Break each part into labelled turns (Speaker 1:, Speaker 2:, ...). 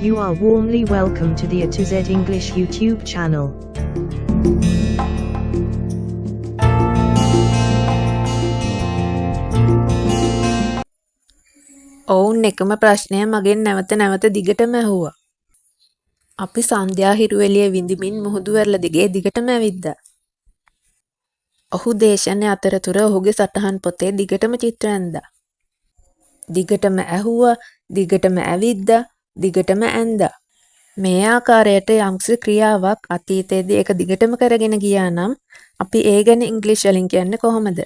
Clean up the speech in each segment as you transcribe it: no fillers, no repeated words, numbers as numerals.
Speaker 1: You are warmly welcome to the A to Z English YouTube channel.
Speaker 2: ඔවුන් එකම ප්‍රශ්නය මගෙන් නැවත දිගටම ඇහුවා. අපි සන්ධ්‍යා හිරු එළිය විඳිමින් මුහුදු වැල්ල දිගේ දිගටම ඇවිද්දා. ඔහු දේශනය අතරතුර ඔහුගේ සටහන් පොතේ දිගටම චිත්‍ර ඇන්දා. දිගටම ඇහුවා, දිගටම ඇවිද්දා, දිගටම ඇන්දා. මේ ආකාරයට යම්කිසි ක්‍රියාවක් අතීතයේදී එක දිගටම කරගෙන ගියා නම් අපි ඒ ගැන ඉංග්‍රීසි වලින් කියන්නේ කොහොමද?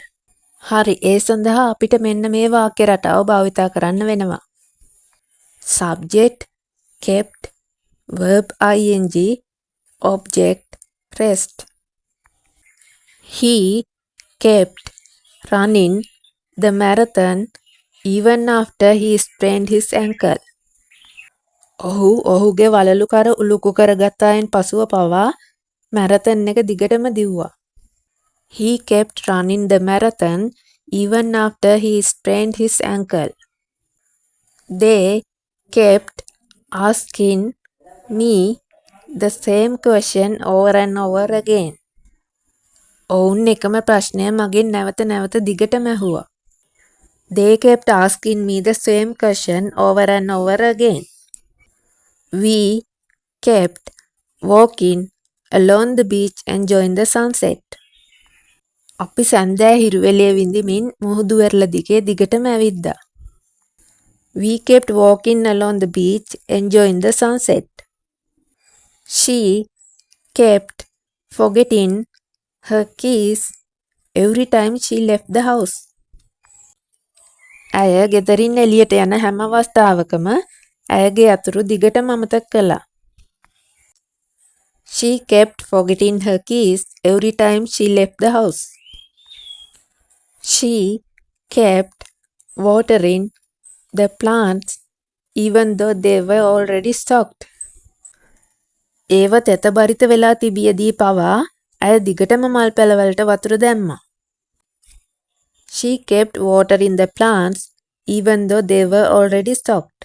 Speaker 2: හරි, ඒ සඳහා අපිට මෙන්න මේ වාක්‍ය රටාව භාවිතා කරන්න වෙනවා. Subject, kept, verb ing, object, rest. He kept running the marathon even after he sprained his ankle. ඔහු ඔහුගේ වලලු කර උලුකු කරගත්තායින් පසුව පවා මැරතන් එක දිගටම දිව්වා. He kept running the marathon even after he sprained his ankle. They kept asking me the same question over and over again. ඔවුන් එකම ප්‍රශ්නය මගෙන් නැවත දිගටම ඇහුවා. They kept asking me the same question over and over again. We kept walking along the beach enjoying the sunset. අපි සන්ධ්‍යා හිරු එළිය විඳිමින් මුහුදු වැල්ල දිගේ දිගටම ඇවිද්දා. We kept walking along the beach enjoying the sunset. She kept forgetting her keys every time she left the house. ඇය ගෙදරින් එළියට යන හැම අවස්ථාවකම ඇයගේ අතුරු දිගටම අමතක කළා. She kept forgetting her keys every time she left the house. She kept watering the plants even though they were already stocked. ඒව තෙත බරිත වෙලා තිබියදී පවා ඇය දිගටම මල් පැලවලට වතුර දැම්මා. She kept watering the plants even though they were already stocked.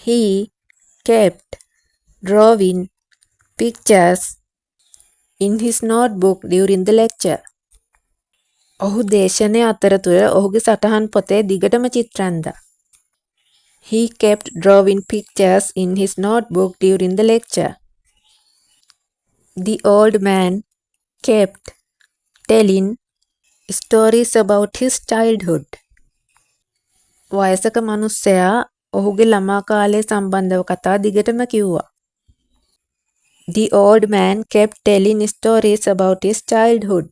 Speaker 2: He kept drawing pictures in his notebook during the lecture. ඔහු දේශනය අතරතුර ඔහුගේ සටහන් පොතේ දිගටම චිත්‍ර ඇන්දා. He kept drawing pictures in his notebook during the lecture. The old man kept telling stories about his childhood. වයසක මනුස්සයා ඔහුගේ ළමා කාලය සම්බන්ධව කතා දිගටම කිව්වා. The old man kept telling stories about his childhood.